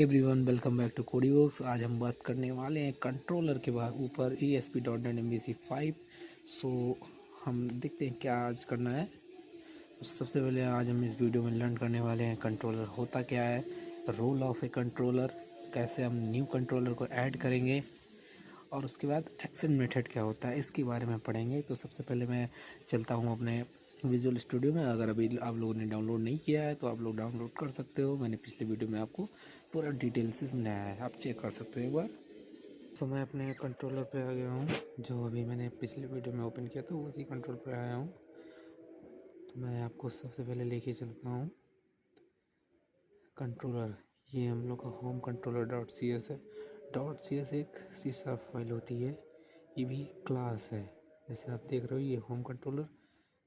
Everyone welcome back to Codeworks. आज हम बात करने वाले हैं कंट्रोलर के ऊपर ESP.NET MVC5। सो हम देखते हैं क्या आज करना है। सबसे पहले आज हम इस वीडियो में लर्न करने वाले हैं कंट्रोलर होता क्या है, रोल ऑफ ए कंट्रोलर, कैसे हम न्यू कंट्रोलर को ऐड करेंगे, और उसके बाद एक्शन मेथड क्या होता है इसके बारे में पढ़ेंगे। तो सबसे पहले मैं चलता हूँ अपने विजुअल स्टूडियो में। अगर अभी आप लोगों ने डाउनलोड नहीं किया है तो आप लोग डाउनलोड कर सकते हो। मैंने पिछले वीडियो में आपको पूरा डिटेल से समझाया है, आप चेक कर सकते हो एक बार। तो मैं अपने कंट्रोलर पे आ गया हूँ, जो अभी मैंने पिछले वीडियो में ओपन किया था उसी कंट्रोल पे आया हूँ। तो मैं आपको सबसे पहले लेके चलता हूँ कंट्रोलर। ये हम लोग का home controller dot c s है। डॉट सी एस एक सी शार्प फाइल होती है, ये भी क्लास है। जैसे आप देख रहे हो ये होम कंट्रोलर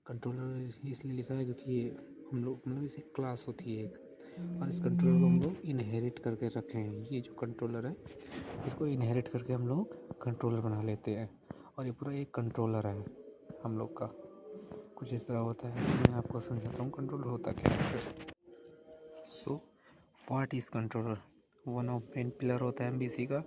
कंट्रोलर इसलिए लिखा है क्योंकि ये हम लोग मतलब इसे क्लास होती है एक, और इस कंट्रोलर को हम लोग इनहेरिट करके रखे हैं। ये जो कंट्रोलर है इसको इनहेरिट करके हम लोग कंट्रोलर बना लेते हैं, और ये पूरा एक कंट्रोलर है हम लोग का। कुछ इस तरह होता है। मैं आपको समझाता हूँ कंट्रोलर होता क्या है फिर। So what is controller? One of main pillar होता है MVC का,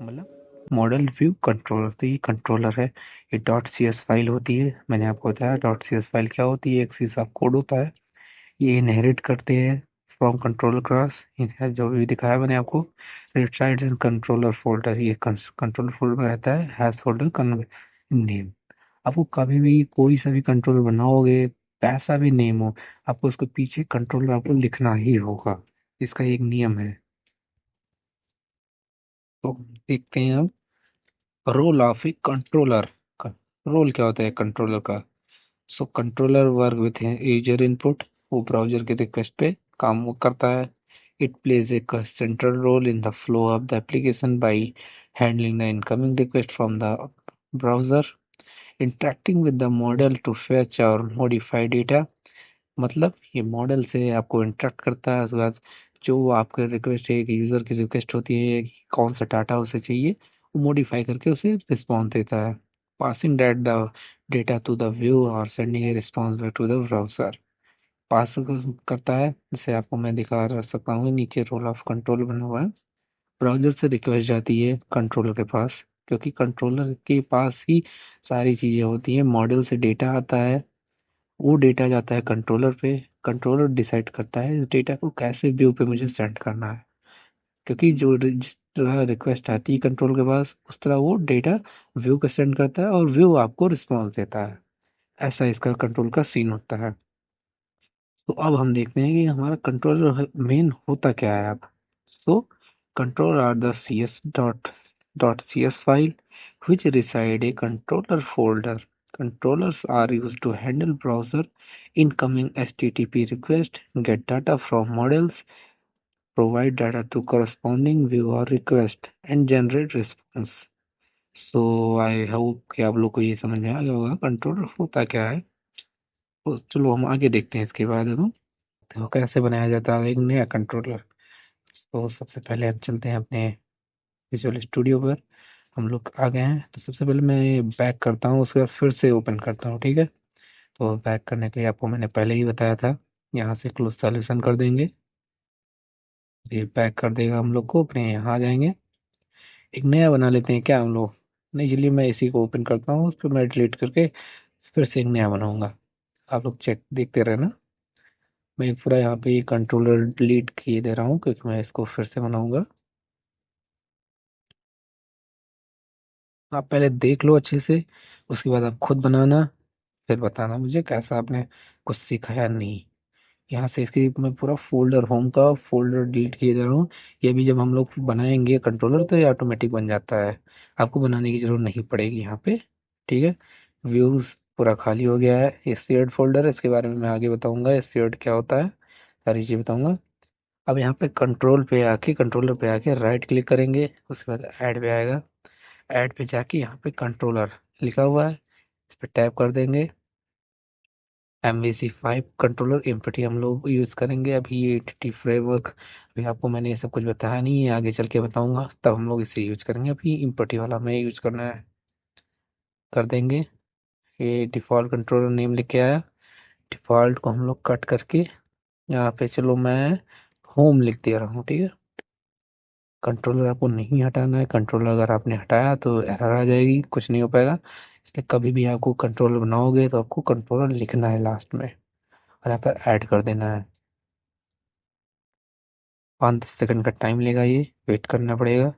मतलब मॉडल व्यू कंट्रोलर। तो ये कंट्रोलर है, ये डॉट सी एस फाइल होती है। मैंने आपको बताया डॉट सी एस फाइल क्या होती है, एक सी शार्प कोड होता है। ये इनहेरिट करते हैं फ्रॉम कंट्रोलर क्लास, जो भी दिखाया मैंने आपको। रिसाइड्स इन कंट्रोलर फोल्डर, ये कंट्रोलर फोल्डर में रहता है, हैश फोल्डर नेम। आपको कभी भी कोई सा भी कंट्रोलर बनाओगे, कैसा भी नेम हो, आपको उसके पीछे कंट्रोलर आपको लिखना ही होगा। इसका एक नियम है। तो देखते हैं अब role of a controller. Role क्या होता है कंट्रोलर का? So controller work with user input, वो ब्राउजर के रिक्वेस्ट पे काम वो करता है। It plays a central role in the flow of the application by handling the incoming request from the browser, interacting with the model to fetch और modify data. मतलब ये मॉडल से आपको इंटरेक्ट करता है। उसके बाद जो आपका रिक्वेस्ट है, एक यूज़र की रिक्वेस्ट होती है कि कौन सा डाटा उसे चाहिए, वो मॉडिफाई करके उसे रिस्पॉन्स देता है। Passing that the data to the view और sending a response back to the browser. Pass करता है, जैसे आपको मैं दिखा सकता हूँ, नीचे रोल ऑफ कंट्रोल बना हुआ है। ब्राउज़र से रिक्वेस्ट जाती है कंट्रोलर के पास, क्योंकि कंट्रोलर के पास ही सारी चीज़ें होती हैं। मॉडल से डेटा आता है, वो डेटा जाता है कंट्रोलर पे। कंट्रोलर डिसाइड करता है इस डेटा को कैसे व्यू पे मुझे सेंड करना है, क्योंकि जिस तरह रिक्वेस्ट आती है कंट्रोल के पास उस तरह वो डेटा व्यू को सेंड करता है, और व्यू आपको रिस्पॉन्स देता है। ऐसा इसका कंट्रोल का सीन होता है। तो अब हम देखते हैं कि हमारा कंट्रोलर मेन होता क्या है अब। So control are the cs file which reside a controller folder. Controllers are used to handle browser incoming HTTP request, get data from models, provide data to corresponding view or request, and generate response. So I hope कि आप लोग को ये समझ में आ गया होगा controller होता क्या है। तो चलो हम आगे देखते हैं इसके बाद हम तो कैसे बनाया जाता है एक नया कंट्रोलर। तो सबसे पहले हम चलते हैं अपने विजुअल स्टूडियो पर। हम लोग आ गए हैं, तो सबसे पहले मैं बैक करता हूँ, उसके बाद फिर से ओपन करता हूँ, ठीक है। तो बैक करने के लिए आपको मैंने पहले ही बताया था, यहाँ से क्लोज सॉल्यूशन कर देंगे, ये बैक कर देगा हम लोग को। अपने यहाँ आ जाएंगे, एक नया बना लेते हैं क्या हम लोग। नहीं, चलिए मैं इसी को ओपन करता हूँ, उस पर मैं डिलीट करके फिर से एक नया बनाऊंगा। आप लोग चेक देखते रहना। मैं एक पूरा यहाँ पे कंट्रोलर डिलीट किए दे रहा हूँ, क्योंकि मैं इसको फिर से बनाऊंगा। आप पहले देख लो अच्छे से, उसके बाद आप खुद बनाना, फिर बताना मुझे कैसा आपने कुछ सीखा या नहीं। यहाँ से इसकी मैं पूरा फोल्डर, होम का फोल्डर डिलीट किए दे रहा हूँ। ये भी जब हम लोग बनाएंगे कंट्रोलर तो ये ऑटोमेटिक बन जाता है, आपको बनाने की जरूरत नहीं पड़ेगी यहाँ पे, ठीक है। व्यूज पूरा खाली हो गया है। ये शेयर्ड फोल्डर है, इसके बारे में मैं आगे बताऊंगा, ये शेयर्ड क्या होता है, सारी चीज़ बताऊंगा। अब यहाँ पे कंट्रोलर पे आके राइट क्लिक करेंगे, उसके बाद ऐड पे आएगा। ऐड पे जाके यहाँ पे कंट्रोलर लिखा हुआ है, इस पे टैप कर देंगे। MVC5 कंट्रोलर एम्पटी हम लोग यूज़ करेंगे अभी, ये एंटिटी फ्रेमवर्क अभी आपको मैंने ये सब कुछ बताया नहीं है, आगे चल के बताऊंगा तब हम लोग इसे यूज करेंगे। अभी एम्पटी वाला हमें यूज करना है, कर देंगे। ये डिफ़ॉल्ट कंट्रोलर नेम लिख के आया, डिफ़ॉल्ट को हम लोग कट करके यहाँ पे चलो मैं होम लिख दे रहा हूँ, ठीक है। कंट्रोलर आपको नहीं हटाना है। कंट्रोलर अगर आपने हटाया तो एरर आ जाएगी, कुछ नहीं हो पाएगा। इसलिए कभी भी आपको कंट्रोलर बनाओगे तो आपको कंट्रोलर लिखना है लास्ट में, और यहाँ पर ऐड कर देना है। 5-10 सेकंड का टाइम लेगा, ये वेट करना पड़ेगा,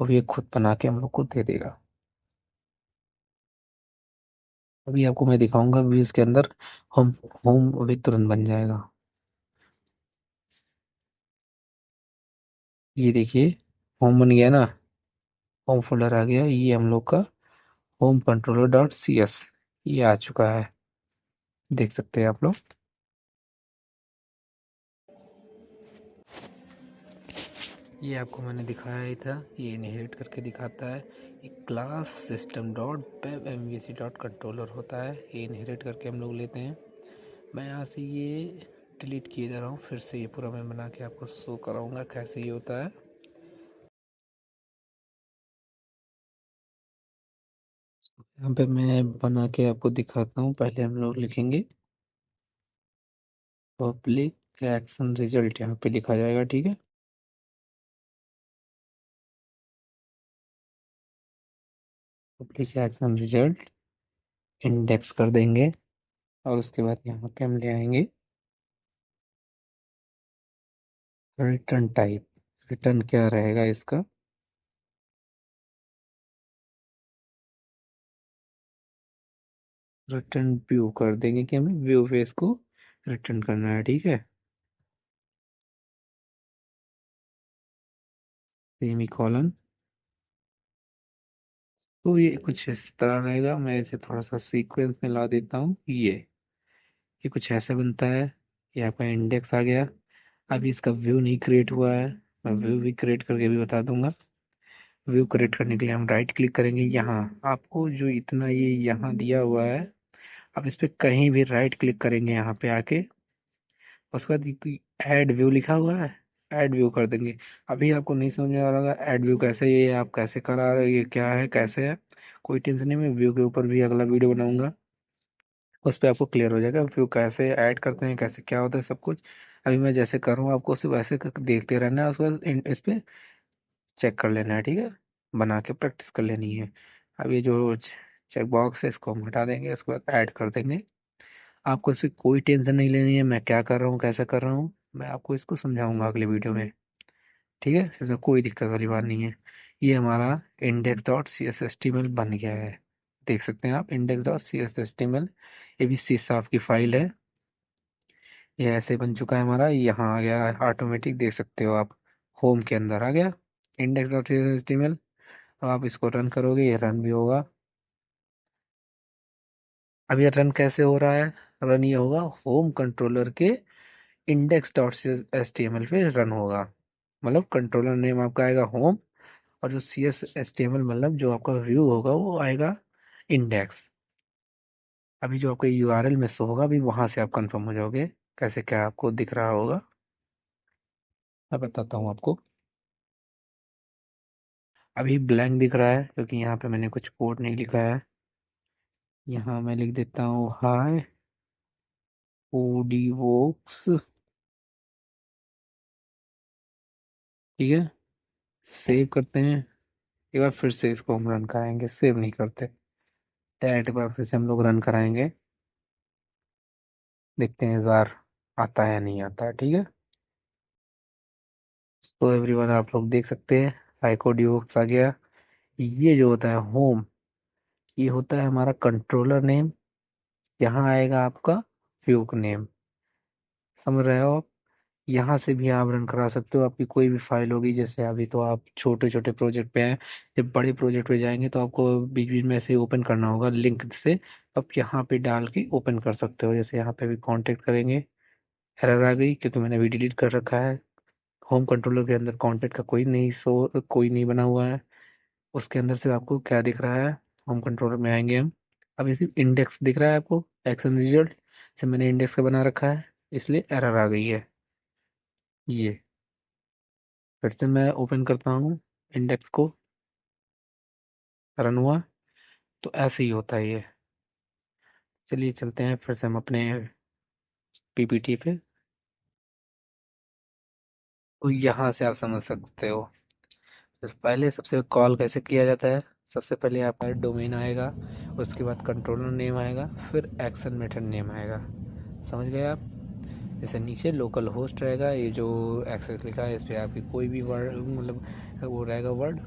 और ये खुद बना के हम लोग को दे देगा। अभी आपको मैं दिखाऊंगा व्यूज के अंदर होम होम अभी तुरंत बन जाएगा। ये देखिए, होम बन गया ना, होम फोल्डर आ गया, ये हम लोग का home controller dot c s ये आ चुका है, देख सकते हैं आप लोग। ये आपको मैंने दिखाया ही था, ये इनहेरिट करके दिखाता है। ये class system dot web M V C dot controller होता है, ये इनहेरिट करके हम लोग लेते हैं। मैं यहाँ से ये डिलीट किए जा रहा हूँ, फिर से ये पूरा मैं बना के आपको शो कराऊंगा कैसे ये होता है। यहाँ पे मैं बना के आपको दिखाता हूँ। पहले हम लोग लिखेंगे पब्लिक एक्शन रिजल्ट, यहाँ पे लिखा जाएगा, ठीक है। पब्लिक एक्शन रिजल्ट इंडेक्स कर देंगे, और उसके बाद यहाँ पे हम ले आएंगे रिटर्न टाइप। रिटर्न क्या रहेगा इसका, रिटर्न व्यू कर देंगे कि हमें व्यू फेस को रिटर्न करना है, ठीक है। सेमी कॉलन, तो ये कुछ इस तरह रहेगा। मैं इसे थोड़ा सा सीक्वेंस में ला देता हूँ। ये कुछ ऐसा बनता है। ये आपका इंडेक्स आ गया। अभी इसका व्यू नहीं क्रिएट हुआ है, मैं व्यू भी क्रिएट करके भी बता दूंगा। व्यू क्रिएट करने के लिए हम राइट क्लिक करेंगे, यहाँ आपको जो इतना ये यहाँ दिया हुआ है, आप इस पे कहीं भी राइट क्लिक करेंगे यहाँ पे आके, उसके बाद ऐड व्यू लिखा हुआ है, ऐड व्यू कर देंगे। अभी आपको नहीं समझ में आ रहा होगा ऐड व्यू कैसे, ये आप कैसे करा रहे हो, ये क्या है कैसे है, कोई टेंशन नहीं। मैं व्यू के ऊपर भी अगला वीडियो बनाऊंगा, उस पर आपको क्लियर हो जाएगा व्यू कैसे ऐड करते हैं, कैसे क्या होता है सब कुछ। अभी मैं जैसे कर रहा हूँ आपको सिर्फ वैसे देखते रहना है, उसके बाद इस पे चेक कर लेना है, ठीक है। बना के प्रैक्टिस कर लेनी है। अब ये जो चेक बॉक्स है इसको हम हटा देंगे, उसके बाद ऐड कर देंगे। आपको इसकी कोई टेंशन नहीं लेनी है, मैं क्या कर रहा हूँ कैसे कर रहा हूँ, मैं आपको इसको समझाऊंगा अगले वीडियो में, ठीक है। इसमें कोई दिक्कत वाली बात नहीं है। ये हमारा index dot c s h t m l बन गया है, देख सकते हैं आप, index dot c s h t m l. ये भी सी साफ की फाइल है। ये ऐसे बन चुका है हमारा, यहाँ आ गया ऑटोमेटिक, देख सकते हो आप, होम के अंदर आ गया index dot c s h t m l. अब आप इसको रन करोगे, ये रन भी होगा। अब ये रन कैसे हो रहा है, रन ये होगा होम कंट्रोलर के index dot h t m l पे रन होगा। मतलब कंट्रोलर नेम आपका आएगा होम, और जो c s h t m l मतलब जो आपका व्यू होगा वो आएगा इंडेक्स। अभी जो आपका यू आर एल में शो होगा, अभी वहां से आप कंफर्म हो जाओगे कैसे क्या आपको दिख रहा होगा। मैं बताता हूँ आपको। अभी ब्लैंक दिख रहा है क्योंकि यहाँ पे मैंने कुछ कोड नहीं लिखा है। यहाँ मैं लिख देता हूँ हाय ओडीवोक्स, ठीक है। सेव करते हैं। एक बार फिर से इसको हम रन कराएंगे, सेव नहीं करते, डायरेक्ट बार फिर से हम लोग रन कराएंगे। देखते हैं इस बार आता है नहीं आता है, ठीक है। तो एवरीवन आप लोग देख सकते हैं हाइकोडियोक्स आ गया। ये जो होता है होम, ये होता है हमारा कंट्रोलर नेम। यहाँ आएगा आपका फ्यूक नेम, समझ रहे हो आप। यहाँ से भी आप रन करा सकते हो, आपकी कोई भी फाइल होगी। जैसे अभी तो आप छोटे छोटे प्रोजेक्ट पे हैं, जब बड़े प्रोजेक्ट पे जाएंगे तो आपको बीच बीच में ऐसे ओपन करना होगा लिंक से। आप यहाँ पे डाल के ओपन कर सकते हो। जैसे यहाँ पे भी कांटेक्ट करेंगे, एरर आ गई क्योंकि मैंने अभी डिलीट कर रखा है। होम कंट्रोलर के अंदर कांटेक्ट का कोई नहीं बना हुआ है। उसके अंदर से आपको क्या दिख रहा है, होम कंट्रोलर में आएंगे हम। अब इसी इंडेक्स दिख रहा है आपको, एक्शन रिजल्ट से मैंने इंडेक्स का बना रखा है, इसलिए एरर आ गई है। ये फिर से मैं ओपन करता हूँ इंडेक्स को, रन हुआ। तो ऐसे ही होता है ये। चलिए चलते हैं फिर से हम अपने पीपीटी पे। तो यहाँ से आप समझ सकते हो पहले सबसे कॉल कैसे किया जाता है, सबसे पहले आपका डोमेन आएगा, उसके बाद कंट्रोलर नेम आएगा, फिर एक्शन मेथड नेम आएगा। समझ गए आप? जैसे नीचे लोकल होस्ट रहेगा, ये जो एक्सेस लिखा है इस पर आपकी कोई भी वर्ड मतलब वो रहेगा वर्ड,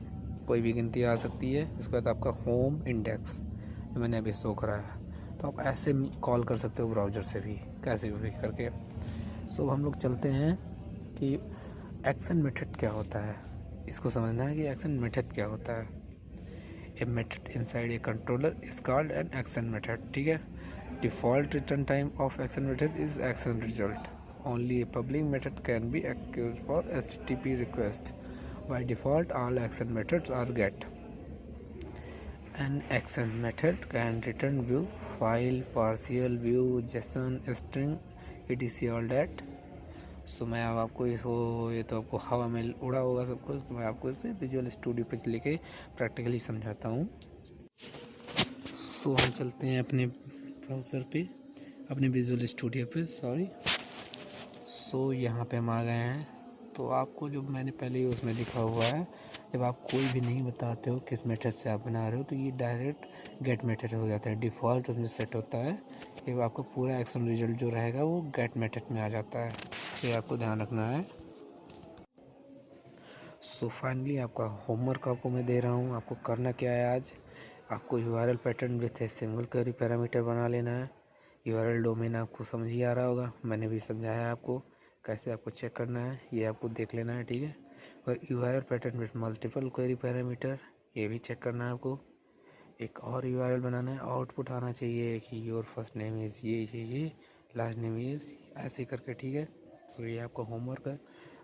कोई भी गिनती आ सकती है। उसके बाद आपका होम इंडेक्स मैंने अभी शो कराया, तो आप ऐसे कॉल कर सकते हो ब्राउज़र से भी, कैसे भी करके। सो हम लोग चलते हैं कि एक्शन मेथड क्या होता है। इसको समझना है कि एक्शन मेथड क्या होता है। A method inside a controller is called an action method. ठीक है। Default return time of action method is action result. Only a public method can be accused for HTTP request. By default, all action methods are get. An action method can return view, file, partial view, JSON, string, etc. all that. सो मैं अब आपको इसको, ये तो आपको हवा में उड़ा होगा सब कुछ, तो मैं आपको इसे विजुअल स्टूडियो पे लेके प्रैक्टिकली समझाता हूँ। सो हम चलते हैं अपने ब्राउज़र पे, अपने विजुअल स्टूडियो पे, सॉरी। सो यहाँ पे हम आ गए हैं। तो आपको जो मैंने पहले ही उसमें लिखा हुआ है, जब आप कोई भी नहीं बताते हो किस मेथड से आप बना रहे हो, तो ये डायरेक्ट गेट मेथड हो जाता है, डिफ़ॉल्ट उसमें सेट होता है। ये आपका पूरा एक्शन रिजल्ट जो रहेगा वो गेट मेथड में आ जाता है, ये आपको ध्यान रखना है। सो फाइनली आपका होमवर्क आपको मैं दे रहा हूँ। आपको करना क्या है आज, आपको URL pattern with a single query parameter बना लेना है। यूआरएल डोमेन आपको समझ ही आ रहा होगा, मैंने भी समझाया है आपको कैसे आपको चेक करना है, ये आपको देख लेना है। ठीक है। और URL pattern with multiple query parameter, ये भी चेक करना है आपको। एक और यूआरएल बनाना है, आउटपुट आना चाहिए कि योर फर्स्ट नेम इज़ ये लास्ट नेम इज़ ऐसे करके। ठीक है। सो ये आपका होमवर्क है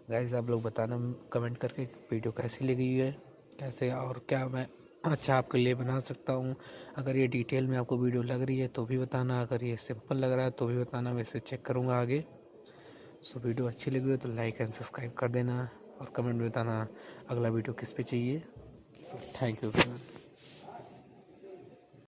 गाइस। आप लोग बताना कमेंट करके वीडियो कैसी लगी है, कैसे और क्या मैं अच्छा आपके लिए बना सकता हूँ। अगर ये डिटेल में आपको वीडियो लग रही है तो भी बताना, अगर ये सिंपल लग रहा है तो भी बताना, मैं इस पर चेक करूँगा आगे। सो वीडियो अच्छी लगी हो तो लाइक एंड सब्सक्राइब कर देना, और कमेंट में बताना अगला वीडियो किस पे चाहिए। So thank you.